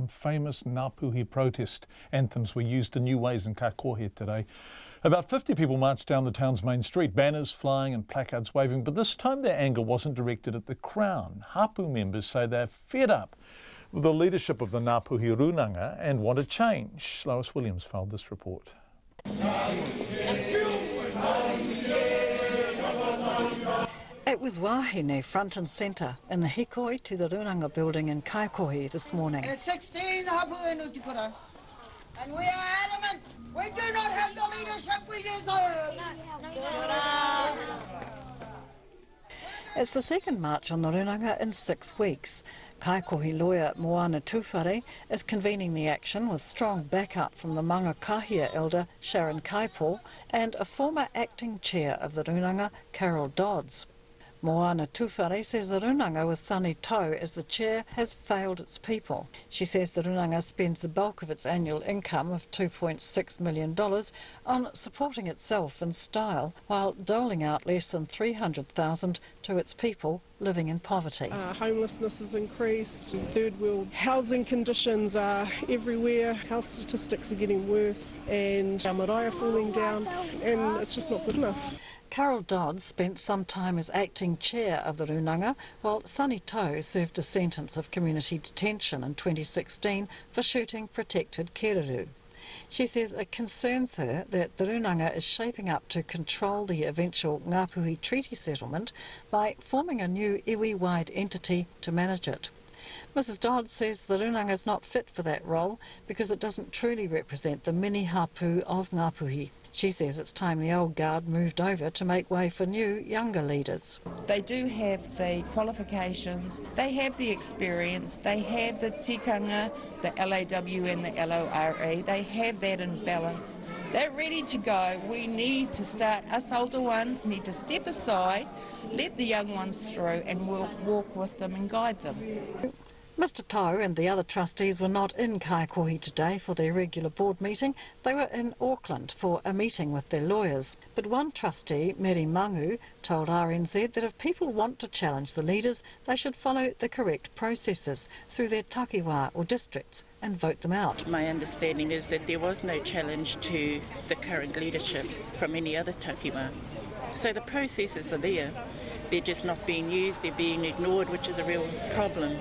some famous Ngapuhi protest anthems were used in new ways in Kaikohe today. About 50 people marched down the town's main street, banners flying and placards waving, but this time their anger wasn't directed at the Crown. Hapu members say they're fed up with the leadership of the Ngāpuhi runanga and want a change. Lois Williams filed this report. It was wahine front and centre in the hikoi to the runanga building in Kaikohe this morning. 16 hapu and we are adamant we do not have the leadership we deserve. It's the second march on the runanga in 6 weeks. Kaikohe lawyer Moana Tuwhare is convening the action with strong backup from the Manga Kahia elder Sharon Kaipo and a former acting chair of the runanga, Carol Dodds. Moana Tuwhare says the runanga with Sunny Tau as the chair has failed its people. She says the runanga spends the bulk of its annual income of $2.6 million on supporting itself in style while doling out less than $300,000 to its people living in poverty. Homelessness has increased, third world housing conditions are everywhere, health statistics are getting worse and our marae are falling down and it's just not good enough. Carol Dodds spent some time as acting chair of the runanga, while Sunny Tau served a sentence of community detention in 2016 for shooting protected kereru. She says it concerns her that the runanga is shaping up to control the eventual Ngapuhi treaty settlement by forming a new iwi-wide entity to manage it. Mrs Dodds says the runanga is not fit for that role because it doesn't truly represent the mini hapu of Ngapuhi. She says it's time the old guard moved over to make way for new, younger leaders. They do have the qualifications, they have the experience, they have the tikanga, the LAW and the LORE, they have that in balance. They're ready to go. We need to start, us older ones need to step aside, let the young ones through and we'll walk with them and guide them. Mr Tau and the other trustees were not in Kaikohe today for their regular board meeting. They were in Auckland for a meeting with their lawyers. But one trustee, Mary Mangu, told RNZ that if people want to challenge the leaders, they should follow the correct processes through their takiwā or districts and vote them out. My understanding is that there was no challenge to the current leadership from any other takiwā. So the processes are there. They're just not being used, they're being ignored, which is a real problem.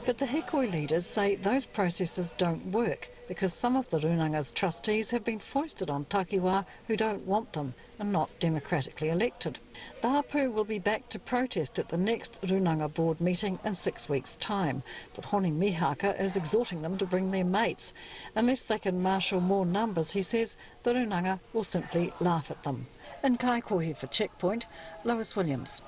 But the hikoi leaders say those processes don't work because some of the runanga's trustees have been foisted on takiwā who don't want them and not democratically elected. The hapu will be back to protest at the next runanga board meeting in 6 weeks' time, but Honi Mihaka is exhorting them to bring their mates. Unless they can marshal more numbers, he says, the runanga will simply laugh at them. In Kaikohe for Checkpoint, Lois Williams.